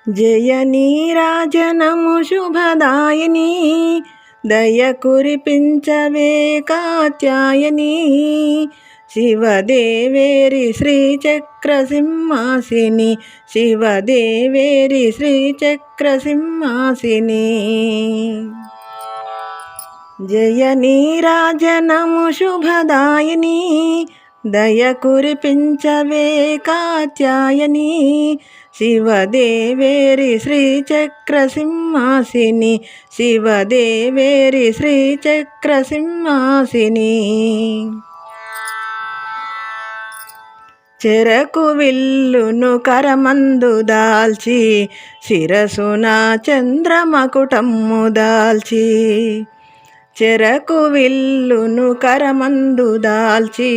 జయ నీరాజనము శుభదాయిని దయ కురిపించవే కాత్యాయని శివదేవేరి శ్రీచక్రసింహాసిని శివదేవేరి శ్రీచక్రసింహాసిని జయ నీరాజనము శుభదాయిని దయ కురిపించవే కాత్యాయని శివదేవేరి శ్రీచక్రసింహాసిని శివదేవేరి శ్రీచక్రసింహాసిని చెరకు విల్లును కరమందు దాల్చి శిరసున చంద్రమకుటమ్ము దాల్చి చెరకు విల్లును కరమందు దాల్చి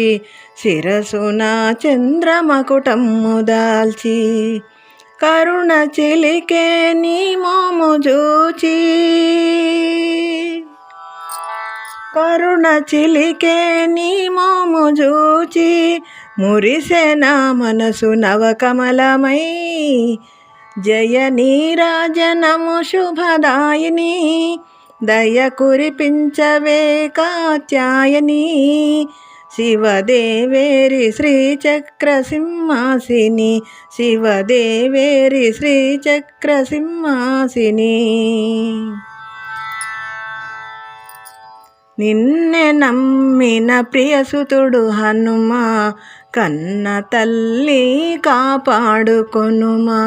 శిరసున చంద్రమకుటమ్ము దాల్చి కరుణ చిలికే నీ మోము జూచి కరుణ చిలికే నీ మోము జూచి మురిసె నా మనసు నవకమలమై జయ నీరాజనము శుభదాయిని దయ కురిపించవే కాత్యాయని శివదేవేరి శ్రీచక్రసింహాసిని శివదేవేరి శ్రీచక్రసింహాసిని నిన్నే నమ్మిన ప్రియసుతుడు హనుమా కన్న తల్లి కాపాడుకొనుమా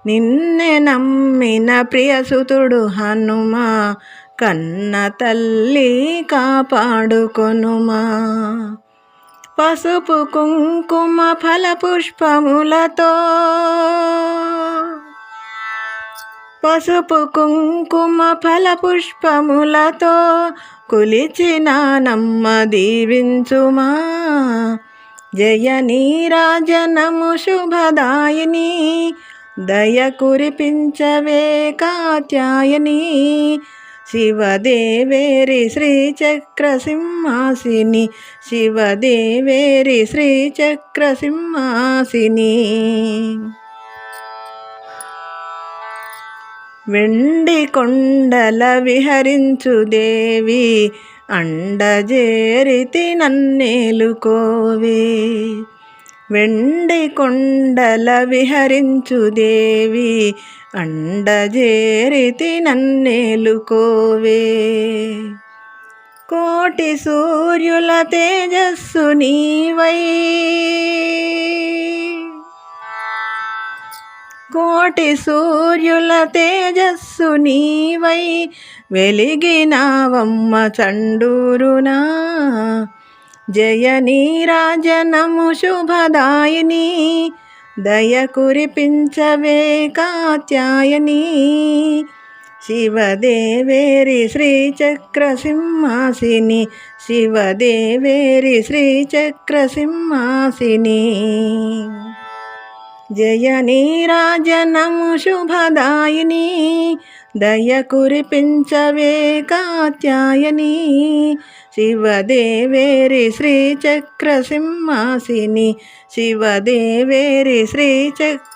నిన్నే నమ్మిన ప్రియసుతుడు హనుమా కన్న తల్లి కాపాడుకొనుమా పసుపు కుంకుమ ఫలపుష్పములతో పసుపు కుంకుమ ఫలపుష్పములతో కొలిచిన నమ్మ దీవించుమా జయ నీరాజనము శుభదాయిని దయ కురిపించవే కాత్యాయని శివదేవేరి శ్రీచక్రసింహాసిని శివదేవేరి శ్రీచక్రసింహాసిని వెండి కొండల విహరించు దేవి అండజేరితి నన్నేలుకోవే వెండి కొండల విహరించు దేవి అండజేరితి నన్నేలుకోవే కోటి సూర్యుల తేజస్సు నీవై కోటి సూర్యుల తేజస్సు నీవై వెలిగినావమ్మ చండూరునా జయ నీరాజనము శుభదాయిని దయ కురిపించవే కాత్యాయని శివదేవేరి శ్రీచక్రసింహాసిని శివదేవేరి శ్రీచక్రసింహాసిని జయ నీరాజనము శుభదాయిని దయ కురిపించవే కాత్యాయని శివదేవేరి శ్రీచక్రసింహాసిని శివదేవేరి శ్రీచక్రసింహాసిని